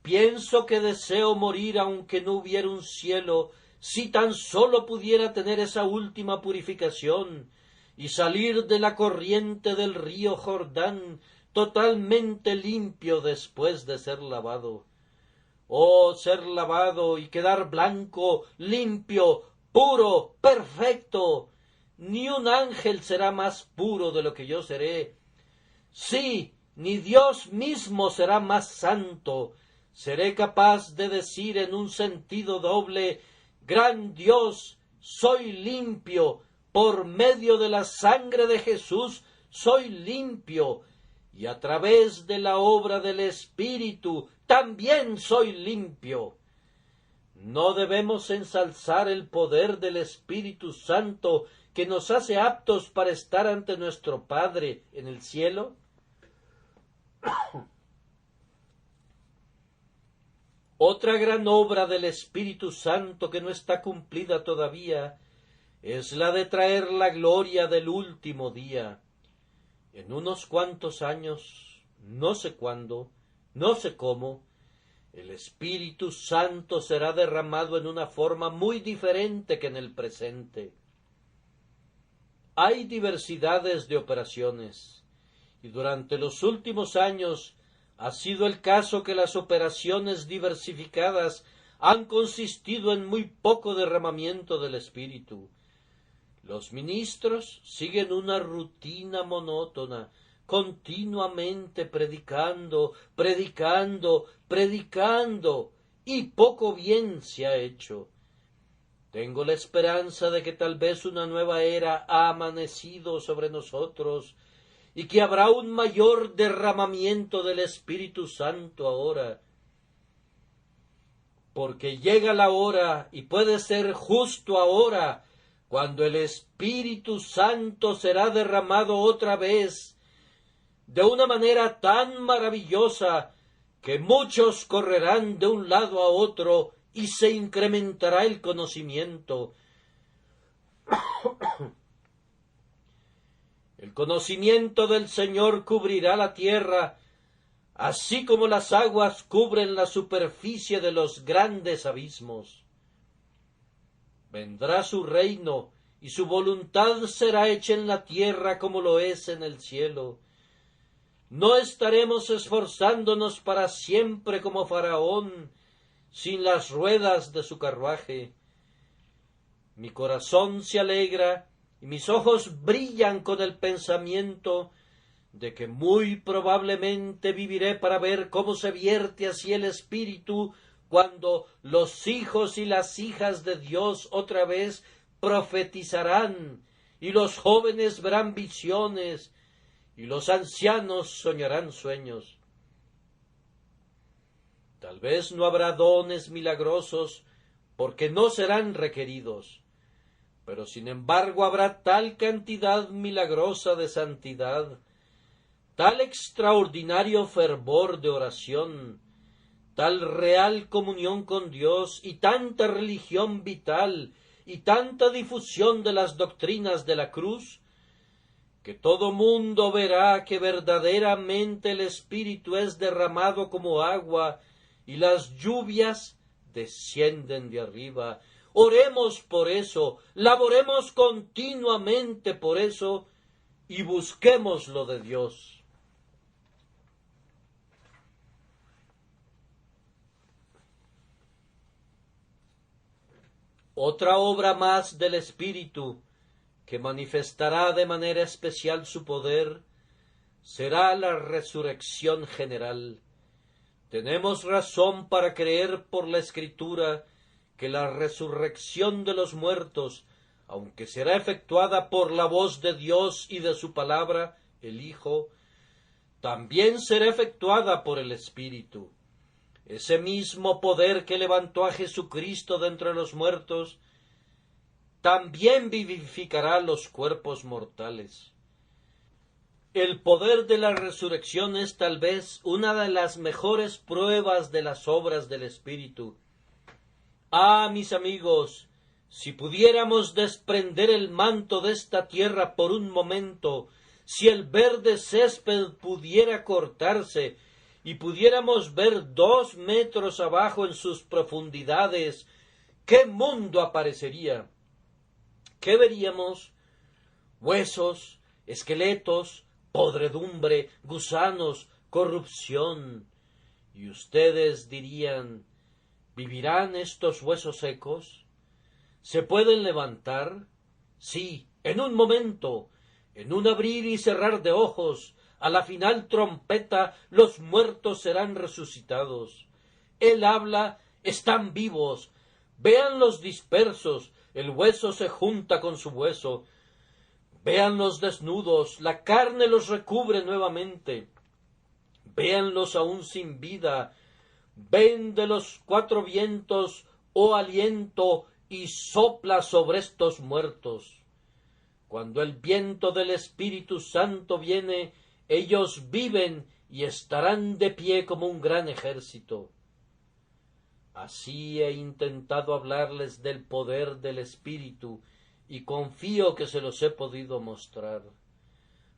pienso que deseo morir aunque no hubiera un cielo, si tan solo pudiera tener esa última purificación y salir de la corriente del río Jordán totalmente limpio después de ser lavado. Oh, ser lavado y quedar blanco, limpio, puro, perfecto. Ni un ángel será más puro de lo que yo seré. Sí, ni Dios mismo será más santo. Seré capaz de decir en un sentido doble, gran Dios, soy limpio, por medio de la sangre de Jesús soy limpio, y a través de la obra del Espíritu también soy limpio. ¿No debemos ensalzar el poder del Espíritu Santo que nos hace aptos para estar ante nuestro Padre en el cielo? Otra gran obra del Espíritu Santo que no está cumplida todavía es la de traer la gloria del último día. En unos cuantos años, no sé cuándo, no sé cómo, el Espíritu Santo será derramado en una forma muy diferente que en el presente. Hay diversidades de operaciones, y durante los últimos años ha sido el caso que las operaciones diversificadas han consistido en muy poco derramamiento del Espíritu. Los ministros siguen una rutina monótona, continuamente predicando, y poco bien se ha hecho. Tengo la esperanza de que tal vez una nueva era ha amanecido sobre nosotros y que habrá un mayor derramamiento del Espíritu Santo ahora. porque llega la hora, y puede ser justo ahora, cuando el Espíritu Santo será derramado otra vez, de una manera tan maravillosa, que muchos correrán de un lado a otro, y se incrementará el conocimiento. El conocimiento del Señor cubrirá la tierra, así como las aguas cubren la superficie de los grandes abismos. Vendrá su reino, y su voluntad será hecha en la tierra como lo es en el cielo. No estaremos esforzándonos para siempre como Faraón, sin las ruedas de su carruaje. Mi corazón se alegra, y mis ojos brillan con el pensamiento de que muy probablemente viviré para ver cómo se vierte así el Espíritu cuando los hijos y las hijas de Dios otra vez profetizarán, y los jóvenes verán visiones, y los ancianos soñarán sueños. Tal vez no habrá dones milagrosos, porque no serán requeridos, pero sin embargo habrá tal cantidad milagrosa de santidad, tal extraordinario fervor de oración, tal real comunión con Dios, y tanta religión vital, y tanta difusión de las doctrinas de la cruz, que todo mundo verá que verdaderamente el Espíritu es derramado como agua, y las lluvias descienden de arriba. Oremos por eso, laboremos continuamente por eso, y busquemos lo de Dios. Otra obra más del Espíritu, que manifestará de manera especial su poder, será la resurrección general. Tenemos razón para creer por la Escritura que la resurrección de los muertos, aunque será efectuada por la voz de Dios y de su palabra, el Hijo, también será efectuada por el Espíritu. Ese mismo poder que levantó a Jesucristo de entre los muertos, también vivificará los cuerpos mortales. El poder de la resurrección es tal vez una de las mejores pruebas de las obras del Espíritu. Ah, mis amigos, si pudiéramos desprender el manto de esta tierra por un momento, si el verde césped pudiera cortarse, y pudiéramos ver 2 metros abajo en sus profundidades, ¿qué mundo aparecería? ¿Qué veríamos? Huesos, esqueletos, podredumbre, gusanos, corrupción. Y ustedes dirían, ¿vivirán estos huesos secos? ¿Se pueden levantar? Sí, en un momento, en un abrir y cerrar de ojos. A la final trompeta los muertos serán resucitados. Él habla, están vivos. Véanlos dispersos, el hueso se junta con su hueso. Véanlos desnudos, la carne los recubre nuevamente. Véanlos aún sin vida. Ven de los 4 vientos, oh aliento, y sopla sobre estos muertos. Cuando el viento del Espíritu Santo viene, ellos viven y estarán de pie como un gran ejército. Así he intentado hablarles del poder del Espíritu, y confío que se los he podido mostrar.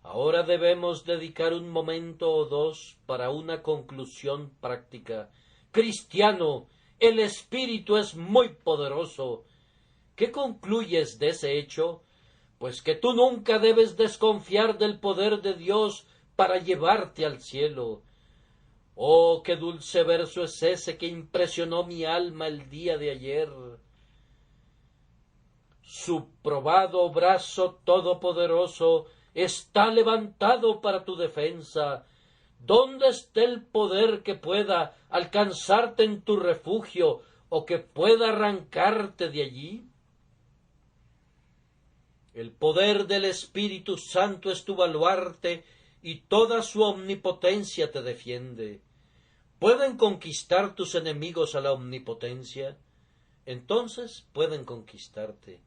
Ahora debemos dedicar un momento o dos para una conclusión práctica. Cristiano, el Espíritu es muy poderoso. ¿Qué concluyes de ese hecho? Pues que tú nunca debes desconfiar del poder de Dios para llevarte al cielo. Oh, qué dulce verso es ese que impresionó mi alma el día de ayer. Su probado brazo todopoderoso está levantado para tu defensa. ¿Dónde está el poder que pueda alcanzarte en tu refugio o que pueda arrancarte de allí? El poder del Espíritu Santo es tu baluarte y toda su omnipotencia te defiende. ¿Pueden conquistar tus enemigos a la omnipotencia? Entonces pueden conquistarte.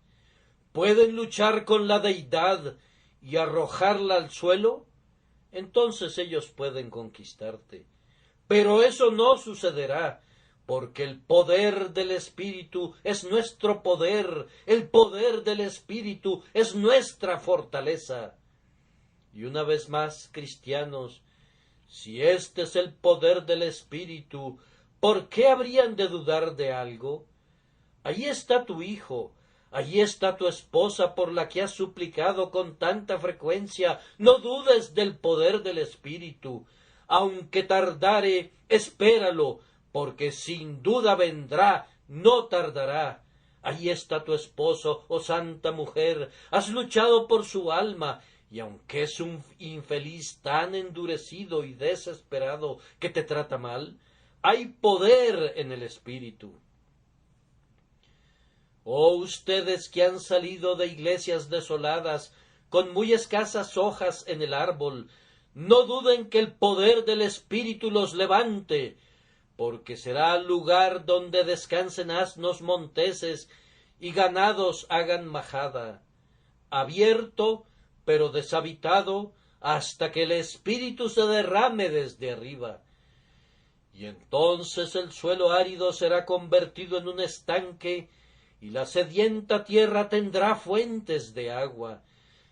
¿Pueden luchar con la deidad y arrojarla al suelo? Entonces ellos pueden conquistarte. Pero eso no sucederá, porque el poder del Espíritu es nuestro poder, el poder del Espíritu es nuestra fortaleza. Y una vez más, cristianos, si este es el poder del Espíritu, ¿por qué habrían de dudar de algo? Allí está tu hijo, allí está tu esposa por la que has suplicado con tanta frecuencia. No dudes del poder del Espíritu. Aunque tardare, espéralo, porque sin duda vendrá, no tardará. Allí está tu esposo, oh santa mujer, has luchado por su alma, y aunque es un infeliz tan endurecido y desesperado que te trata mal, hay poder en el Espíritu. Oh ustedes que han salido de iglesias desoladas, con muy escasas hojas en el árbol, no duden que el poder del Espíritu los levante, porque será lugar donde descansen asnos monteses y ganados hagan majada, abierto pero deshabitado hasta que el Espíritu se derrame desde arriba. Y entonces el suelo árido será convertido en un estanque, y la sedienta tierra tendrá fuentes de agua.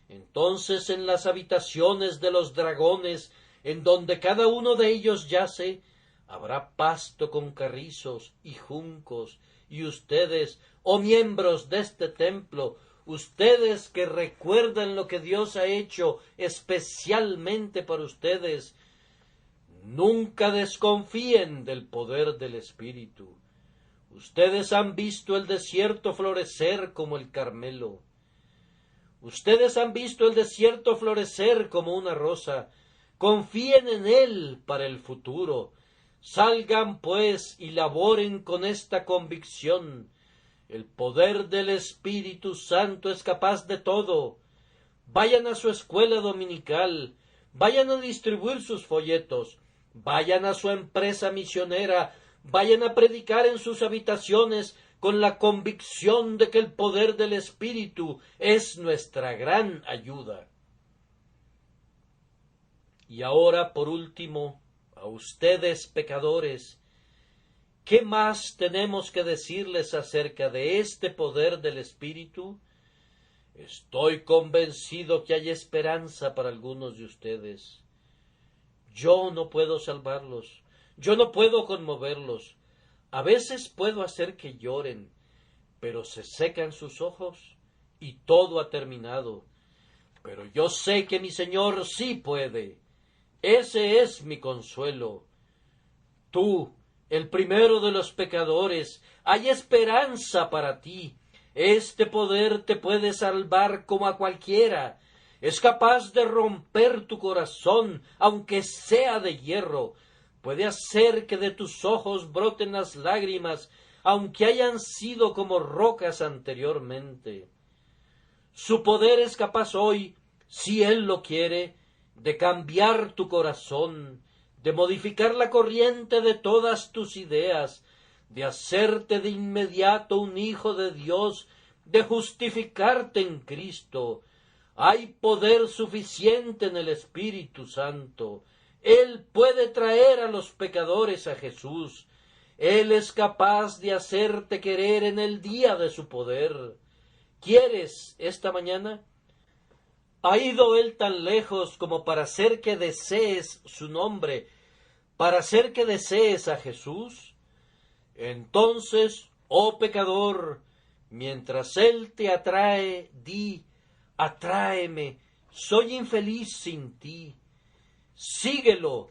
Entonces en las habitaciones de los dragones, en donde cada uno de ellos yace, habrá pasto con carrizos y juncos, y ustedes, oh miembros de este templo, ustedes que recuerdan lo que Dios ha hecho especialmente para ustedes, nunca desconfíen del poder del Espíritu. Ustedes han visto el desierto florecer como el Carmelo. Ustedes han visto el desierto florecer como una rosa. Confíen en él para el futuro. Salgan, pues, y laboren con esta convicción. El poder del Espíritu Santo es capaz de todo. Vayan a su escuela dominical. Vayan a distribuir sus folletos. Vayan a su empresa misionera. Vayan a predicar en sus habitaciones con la convicción de que el poder del Espíritu es nuestra gran ayuda. Y ahora, por último, a ustedes pecadores, ¿qué más tenemos que decirles acerca de este poder del Espíritu? Estoy convencido que hay esperanza para algunos de ustedes. Yo no puedo salvarlos, yo no puedo conmoverlos. A veces puedo hacer que lloren, pero se secan sus ojos y todo ha terminado. Pero yo sé que mi Señor sí puede. Ese es mi consuelo. Tú, el primero de los pecadores, hay esperanza para ti. Este poder te puede salvar como a cualquiera. Es capaz de romper tu corazón, aunque sea de hierro. Puede hacer que de tus ojos broten las lágrimas, aunque hayan sido como rocas anteriormente. Su poder es capaz hoy, si Él lo quiere, de cambiar tu corazón, de modificar la corriente de todas tus ideas, de hacerte de inmediato un hijo de Dios, de justificarte en Cristo. Hay poder suficiente en el Espíritu Santo. Él puede traer a los pecadores a Jesús. Él es capaz de hacerte querer en el día de su poder. ¿Quieres esta mañana? ¿Ha ido Él tan lejos como para hacer que desees su nombre, para hacer que desees a Jesús? Entonces, oh pecador, mientras Él te atrae, di: atráeme, soy infeliz sin ti. Síguelo,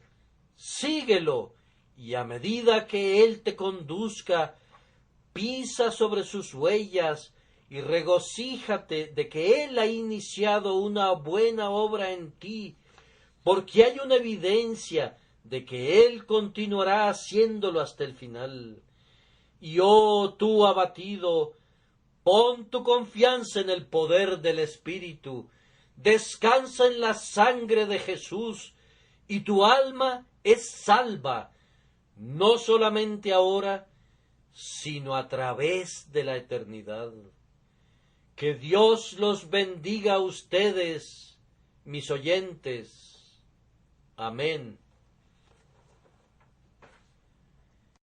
síguelo, y a medida que Él te conduzca, pisa sobre sus huellas y regocíjate de que Él ha iniciado una buena obra en ti, porque hay una evidencia de que Él continuará haciéndolo hasta el final. Y oh tú abatido, pon tu confianza en el poder del Espíritu, descansa en la sangre de Jesús, y tu alma es salva. no solamente ahora, sino a través de la eternidad. Que Dios los bendiga a ustedes, mis oyentes. Amén.